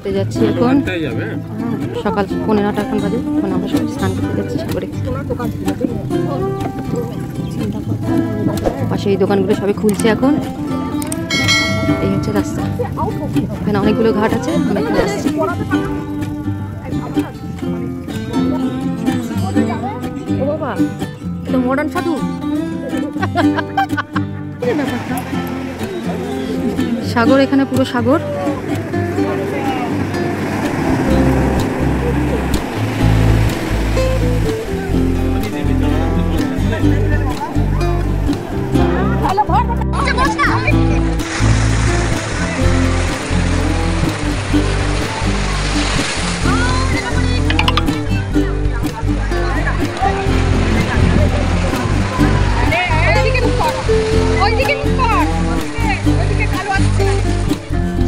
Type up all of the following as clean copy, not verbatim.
করতে যাচ্ছি এখন। সকাল 9:15 এখন বাজে। এখন আমরা সবাই স্নান করতে যাচ্ছি সাগরে। পাশে এই দোকানগুলো সবাই খুলছে এখন। এই হচ্ছে রাস্তা। এখানে অনেকগুলো ঘাট আছে। আমরা এখানে আসছি। ও বাবা, এটা মডার্ন সাধু। সাগর, এখানে পুরো সাগর।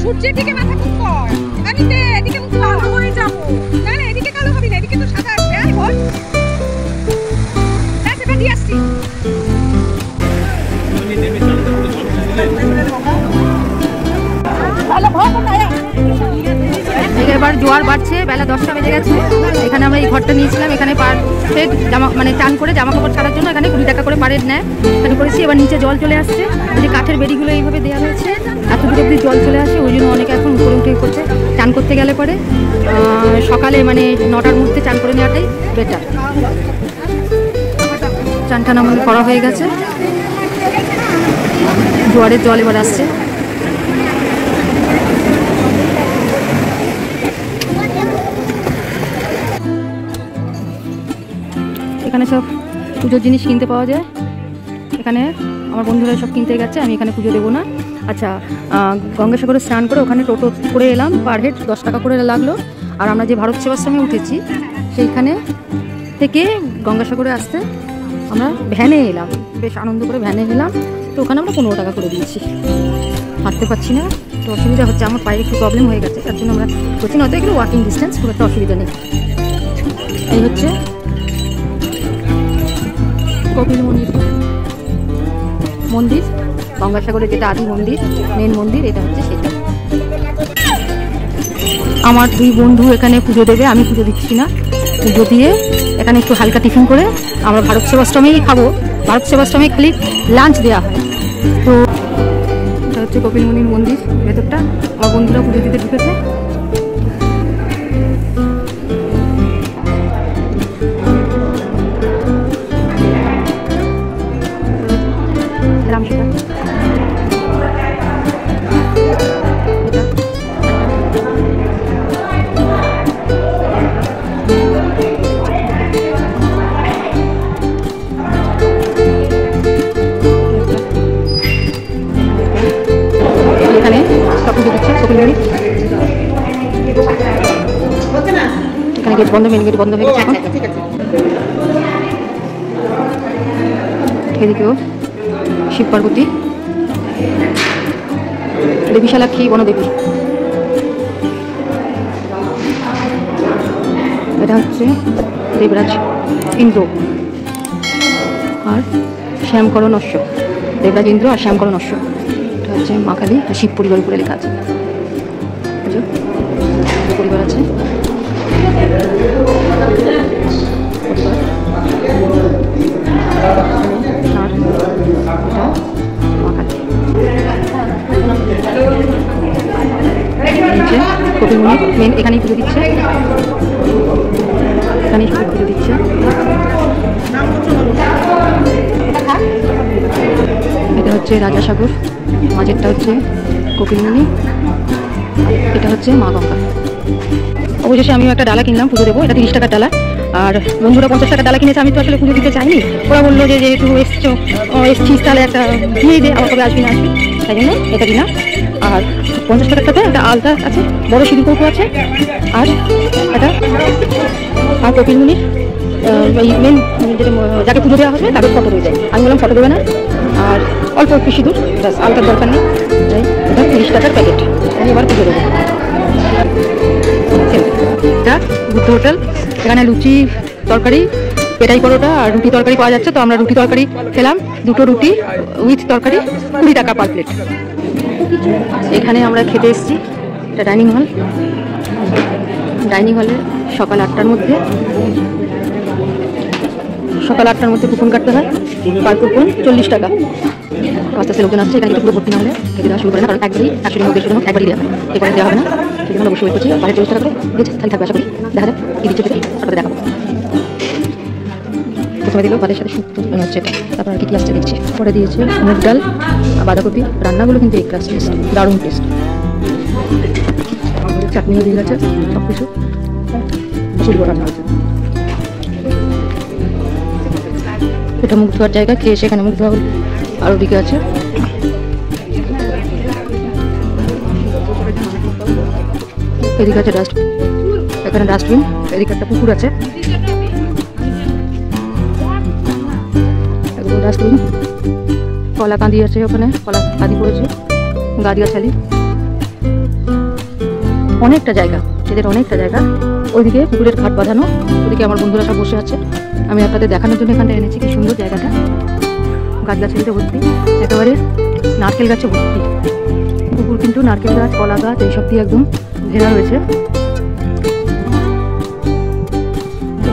সূর্যের দিকে মাথা মুখ কর। আমি তে এদিকে মুখ কালো হয়ে যাব। না না, এদিকে কালো হবে না, এদিকে তো সাদা আসবে। আরে বল, না সেটা দিয়ে আসছি। ভালো ভালো না। এবার জোয়ার বাড়ছে, বেলা 10টা বেজে গেছে। এখানে আমরা এই ঘরটা নিয়েছিলাম। এখানে পার হেড জামা মানে চান করে জামা কাপড় ছাড়ার জন্য এখানে 20 টাকা করে পার হেড নেয়। এখানে করেছি। এবার নিচে জল চলে আসছে। এই যে কাঠের বেড়িগুলো এইভাবে দেওয়া হয়েছে, এত দূর অব্দি জল চলে আসে। ওই জন্য অনেকে এখন উপরে উঠে করছে। চান করতে গেলে পরে সকালে মানে 9টার মধ্যে চান করে নেওয়াটাই বেটার। চান টান আমাদের করা হয়ে গেছে। জোয়ারের জল এবার আসছে। এখানে সব পুজোর জিনিস কিনতে পাওয়া যায়। এখানে আমার বন্ধুরা সব কিনতে গেছে, আমি এখানে পুজো দেবো না। আচ্ছা, গঙ্গাসাগরে স্নান করে ওখানে টোটো করে এলাম। পার হেড 10 টাকা করে লাগলো। আর আমরা যে ভারত সেবাশ্রমে উঠেছি সেইখানে থেকে গঙ্গাসাগরে আসতে আমরা ভ্যানে এলাম। বেশ আনন্দ করে ভ্যানে এলাম। তো ওখানে আমরা 15 টাকা করে দিয়েছি। হাঁটতে পারছি না, তো অসুবিধা হচ্ছে। আমার পায়ে একটু প্রবলেম হয়ে গেছে, তার জন্য আমরা করছি। নয়তো এগুলো ওয়াকিং ডিস্টেন্স, খুব একটা অসুবিধা নেই। এই হচ্ছে কপিলমুনির মন্দির, গঙ্গাসাগরে যেটা আদি মন্দির, মেন মন্দির, এটা হচ্ছে সেটা। আমার 2 বন্ধু এখানে পুজো দেবে, আমি পুজো দিচ্ছি না। পুজো দিয়ে এখানে একটু হালকা টিফিন করে আমরা ভারত সেবাশ্রমেই খাবো। ভারত সেবাশ্রমে খালি লাঞ্চ দেওয়া হয়। তো এটা হচ্ছে কপিলমুনির মন্দির ভেতরটা। আমার বন্ধুরা পুজো দিতে ঢুকেছে। এখানে পুজো দিচ্ছে কপিলমুনি। এখানে গেট বন্ধ, মেন গেট বন্ধ হয়ে গেছে এখন। এদিকেও শিব পার্বতী, বিশালাক্ষী, বনদেবী। এটা হচ্ছে দেবরাজ ইন্দ্র আর শ্যামকরণ অশ্ব। দেবরাজ ইন্দ্র আর শ্যামকরণ অশ্ব। এটা হচ্ছে মা কালী আর শিব পরিবার উপরে লেখা আছে। পরিবার আছে। কপিলমুনি মেন এখানেই পুজো দিচ্ছে। এখানেই সবাই পুজো দিচ্ছে। এটা হচ্ছে রাজাসাগর, মাঝেরটা হচ্ছে কপিলমুনি, এটা হচ্ছে মা গঙ্গা। অবশেষে আমিও একটা ডালা কিনলাম, পুজো দেবো। এটা 30 টাকার ডালা। আর বন্ধুরা 50 টাকার ডালা কিনেছে। আমি তো আসলে পুজো দিতে চাইনি। ওরা বললো যে যেহেতু এসছিস তাহলে একটা দিয়ে দে, আমার কবে আসবি না আসবি, তাই জন্য এটা কিনা। আর 50 টাকারটাতে একটা আলতা আছে, বড় সিঁদুর কৌটো আছে। আর এটা আর কপিলমুনির এই মেন যেটা যাকে পুজো দেওয়া হবে তাদের ফটো রয়ে যায়। আমি বললাম ফটো দেবে না, আর অল্প একটু সিঁদুর, ব্যাস, আলতার দরকার নেই। তাই এটা 30 টাকার প্যাকেট। আমি এবার পুজো দেবো। এটা বুদ্ধ হোটেল। এখানে লুচি তরকারি, পেটাই পরোটা আর রুটি তরকারি পাওয়া যাচ্ছে। তো আমরা রুটি তরকারি খেলাম, 2টো রুটি উইথ তরকারি, 20 টাকা পার প্লেট। এখানে আমরা খেতে এসেছি। এটা ডাইনিং হল। ডাইনিং হলে সকাল 8টার মধ্যে কুপন কাটতে হয়। পার কুপন 40 টাকা। আস্তে আস্তে লোকজন আসছে, এখানে পুরো ভর্তি না হলে খেতে দেওয়া শুরু করে না, কারণ একবারই 100 টাকা 150 টাকা একবারই দেওয়া হয়, এরপরে দেওয়া হবে না। সেই জন্য অবশ্যই করছি। বাইরে 40 টাকা করে দিচ্ছে, খালি থাকবে। আশা করি দেখা যাক কি দিচ্ছে খেতে, আপনাদের দেখাবো। প্রথমে দিল ভাতের সাথে শুক্তো হচ্ছে এটা, তারপর আর কি আসছে দেখছি। পরে দিয়েছে মুগ ডাল, বাঁধাকপি। রান্নাগুলো কিন্তু এই ক্লাস টেস্ট, দারুণ টেস্ট। চাটনিও দিয়ে গেছে, সব কিছু সুন্দর রান্না হয়েছে। এটা মুখ ধোয়ার জায়গা, খেয়ে সেখানে মুখ ধোয়া আরও দিকে আছে। এদিকে আছে ডাস্টবিন, এখানে ডাস্টবিন, এদিকে একটা পুকুর আছে, ডাস্টবিন। কলা কাঁদি আছে, ওখানে কলা কাঁদি পড়েছে, গাছগাছালি, অনেকটা জায়গা, এদের অনেকটা জায়গা। ওইদিকে পুকুরের ঘাট বাঁধানো, ওদিকে আমার বন্ধুরা সব বসে আছে। আমি আপনাদের দেখানোর জন্য এখানটা এনেছি কি সুন্দর জায়গাটা। গাছগাছালিতে ভর্তি, একেবারে নারকেল গাছে ভর্তি। পুকুর কিন্তু নারকেল গাছ, কলা গাছ এইসব দিয়ে একদম ঘেরা রয়েছে।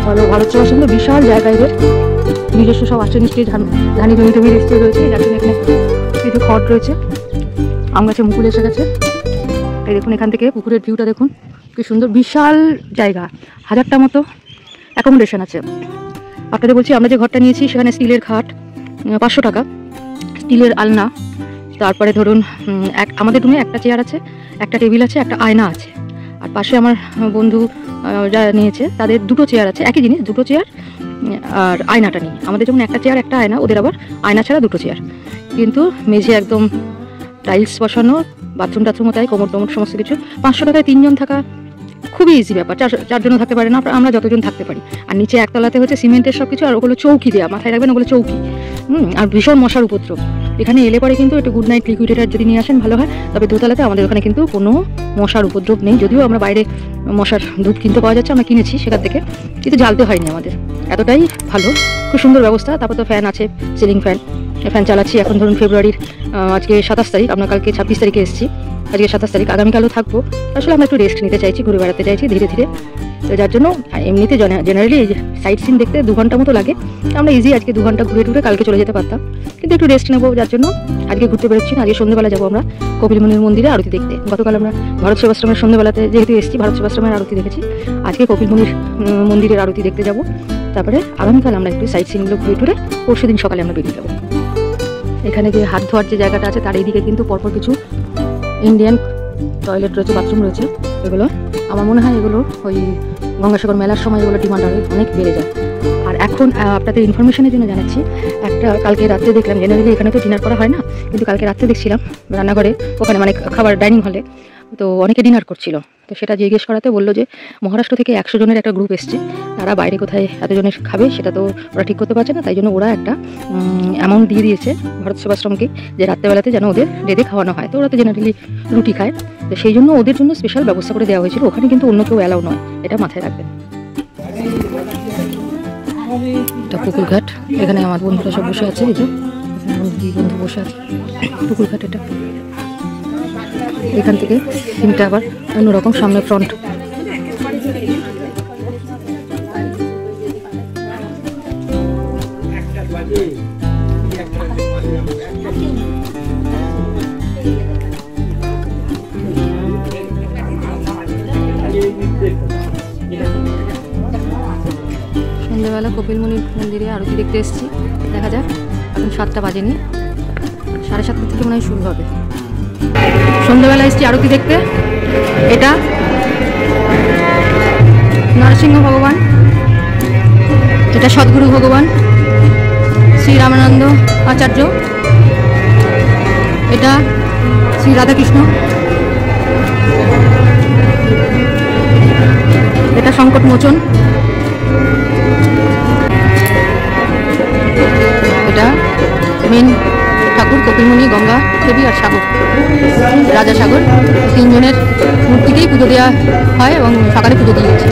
ভালো ভারত সেবাশ্রম তো বিশাল জায়গা, এদের নিজস্ব সব আসছে নিশ্চয়ই, ধানি জমি টমি রেস্টে রয়েছে, যার জন্য এখানে কিছু খড় রয়েছে। আম গাছে মুকুল এসে গেছে। এই দেখুন এখান থেকে পুকুরের ভিউটা দেখুন কি সুন্দর, বিশাল জায়গা, 1000টা মতো অ্যাকোমোডেশন আছে। আপনাদের বলছি, আমরা যে ঘরটা নিয়েছি সেখানে স্টিলের খাট 500 টাকা, স্টিলের আলনা, তারপরে ধরুন আমাদের রুমে একটা চেয়ার আছে, একটা টেবিল আছে, একটা আয়না আছে। আর পাশে আমার বন্ধু যারা নিয়েছে তাদের 2টো চেয়ার আছে, একই জিনিস, 2টো চেয়ার আর আয়নাটা নেই। আমাদের যেমন একটা চেয়ার একটা আয়না, ওদের আবার আয়না ছাড়া 2টো চেয়ার। কিন্তু মেঝে একদম টাইলস বসানো, বাথরুম টাথরুমও তাই, কোমর টোমর সমস্ত কিছু। 500 টাকায় 3 জন থাকা খুবই ইজি ব্যাপার। 4 জনও থাকতে পারে না, আমরা যতজন থাকতে পারি। আর নিচে একতলাতে হচ্ছে সিমেন্টের সব কিছু, আর ওগুলো চৌকি দেওয়া, মাথায় রাখবেন ওগুলো চৌকি। আর ভীষণ মশার উপদ্রব। এখানে এলে পরে কিন্তু একটু গুড নাইট লিকুইডেটার যদি নিয়ে আসেন ভালো হয়। তবে দোতলাতে আমাদের ওখানে কিন্তু কোনো মশার উপদ্রব নেই, যদিও আমরা বাইরে মশার ধূপ কিনতে পাওয়া যাচ্ছে, আমরা কিনেছি সেখান থেকে, কিন্তু জ্বালতে হয়নি আমাদের। এতটাই ভালো, খুব সুন্দর ব্যবস্থা। তারপর তো ফ্যান আছে, সিলিং ফ্যান, ফ্যান চালাচ্ছি। এখন ধরুন ফেব্রুয়ারির আজকে 27 তারিখ, আমরা কালকে 26 তারিখে এসেছি, আজকে 27 তারিখ, আগামীকালও থাকবো। আসলে আমরা একটু রেস্ট নিতে চাইছি, ঘুরে বেড়াতে চাইছি ধীরে ধীরে। তো যার জন্য এমনিতে জেনারেলি সাইট সিন দেখতে 2 ঘন্টা মতো লাগে। আমরা ইজি আজকে 2 ঘন্টা ঘুরে টুরে কালকে চলে যেতে পারতাম, কিন্তু একটু রেস্ট নেবো, যার জন্য আজকে ঘুরতে বেরোচ্ছি না। আজকে সন্ধ্যেবেলা যাবো আমরা কপিলমুনির মন্দিরে আরতি দেখতে। গতকাল আমরা ভারত সেবাশ্রমের সন্ধ্যেবেলাতে যেহেতু এসেছি, ভারত সেবাশ্রমের আরতি দেখেছি। আজকে কপিলমুনির মন্দিরের আরতি দেখতে যাব। তারপরে আগামীকাল আমরা একটু সাইট সিনগুলো ঘুরে টুরে পরশু দিন সকালে আমরা বেরিয়ে যাবো। এখানে যে হাত ধোয়ার যে জায়গাটা আছে তার এইদিকে কিন্তু পরপর কিছু ইন্ডিয়ান টয়লেট রয়েছে, বাথরুম রয়েছে। এগুলো আমার মনে হয় এগুলো ওই গঙ্গাসাগর মেলার সময় এগুলো ডিমান্ড অনেক বেড়ে যায়। আর এখন আপনাদের ইনফরমেশনের জন্য জানাচ্ছি, একটা কালকে রাত্রে দেখলাম, জেনারেলি এখানে তো ডিনার করা হয় না, কিন্তু কালকে রাত্রে দেখছিলাম রান্নাঘরে, ওখানে মানে খাবার ডাইনিং হলে, তো অনেকে ডিনার করছিল। তো সেটা জিজ্ঞেস করাতে বললো যে মহারাষ্ট্র থেকে 100 জনের একটা গ্রুপ এসছে, তারা বাইরে কোথায় এতজনের খাবে সেটা তো ওরা ঠিক করতে পারছে না, তাই জন্য ওরা একটা অ্যামাউন্ট দিয়ে দিয়েছে ভারত সেবাশ্রমকে, যে রাত্রেবেলাতে যেন ওদের রেঁধে খাওয়ানো হয়। তো ওরা তো জেনারেলি রুটি খায়, তো সেই জন্য ওদের জন্য স্পেশাল ব্যবস্থা করে দেওয়া হয়েছিল। ওখানে কিন্তু অন্য কেউ অ্যালাউ নয়, এটা মাথায় রাখবেন। এটা পুকুরঘাট, এখানে আমার বন্ধুরা সব বসে আছে, এই যে বন্ধু বসে আছে। পুকুরঘাট এটা, এখান থেকে সিনটা আবার অন্যরকম, সামনে ফ্রন্ট। সন্ধ্যেবেলা কপিলমুনির মন্দিরে আরতি দেখতে এসেছি, দেখা যাক। এখন 7টা বাজেনি, 7:30 থেকে মনে হয় শুরু হবে। সন্ধ্যাবেলা এসেছি আরতি দেখতে। এটা নরসিংহ ভগবান, এটা সদ্গুরু ভগবান শ্রী রামানন্দ আচার্য, এটা শ্রী রাধাকৃষ্ণ, এটা সংকট মোচন, এটা মেন ঠাকুর কপিলমুনি, গঙ্গা দেবী আর সাগর, রাজা সাগর। 3 জনের মূর্তিকেই পুজো দেওয়া হয় এবং সকালে পুজো দিয়েছে।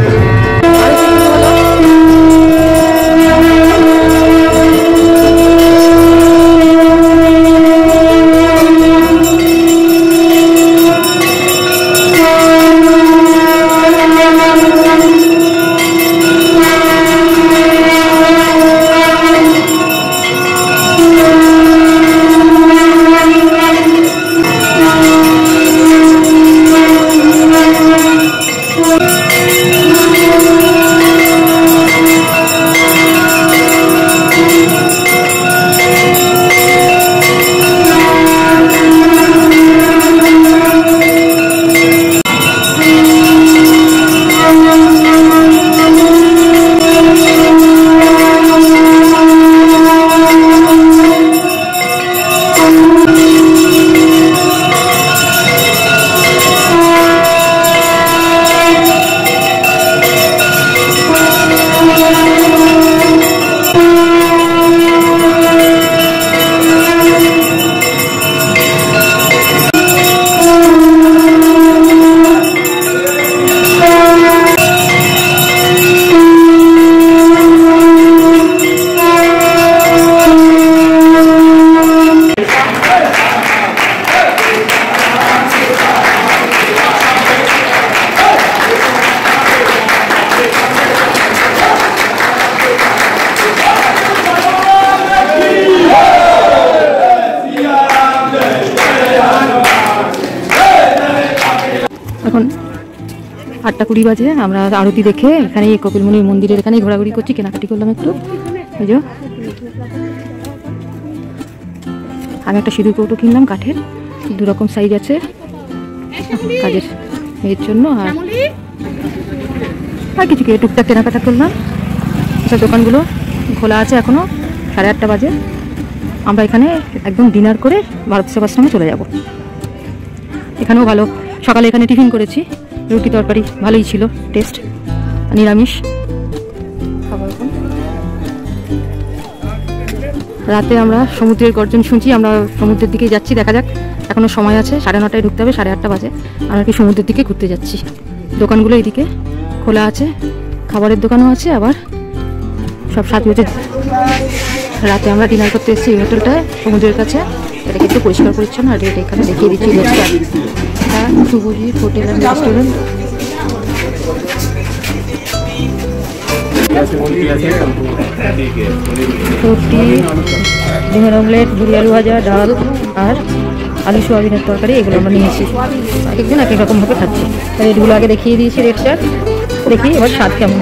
এখন 8:20 বাজে। আমরা আরতি দেখে এখানে কপিলমুনির মন্দিরের এখানেই ঘোরাঘুরি করছি, কেনাকাটি করলাম একটু। এই যে আমি একটা সিঁদুর কৌটো কিনলাম কাঠের, 2 রকম সাইজ আছে কাজের এর জন্য। আর কিছু কি টুকটাক কেনাকাটা করলাম। সব দোকানগুলো খোলা আছে এখনো, 8:30 বাজে। আমরা এখানে একদম ডিনার করে ভারত সেবাশ্রমে চলে যাব। এখানেও ভালো, সকালে এখানে টিফিন করেছি, রুটি তরকারি ভালোই ছিল, টেস্ট নিরামিষ খাবার। রাতে আমরা সমুদ্রের গর্জন শুনছি, আমরা সমুদ্রের দিকে যাচ্ছি, দেখা যাক। এখনো সময় আছে, 9:30টায় ঢুকতে হবে, 8:30 বাজে। আমরা কি সমুদ্রের দিকে ঘুরতে যাচ্ছি। দোকানগুলো এইদিকে খোলা আছে, খাবারের দোকানও আছে, আবার সব সাজিয়েছে। রাতে আমরা ডিনার করতে এসেছি এই হোটেলটায় সমুদ্রের কাছে। এটাকে একটু পরিষ্কার পরিচ্ছন্ন, আর এটা এখানে দেখিয়ে দিচ্ছি লোকটা। এটা শুভজিৎ হোটেল অ্যান্ড রেস্টুরেন্ট। রুটি, ডিমের অমলেট, ভুড়ি আলু ভাজা, ডাল আর আলু সোয়াবিনের তরকারি, এগুলো আমরা নিয়েছি। এক একজন এক এক রকমভাবে খাচ্ছি। রেটগুলো আগে দেখিয়ে দিয়েছি, রেট চার্ট দেখি এবার স্বাদ কেমন।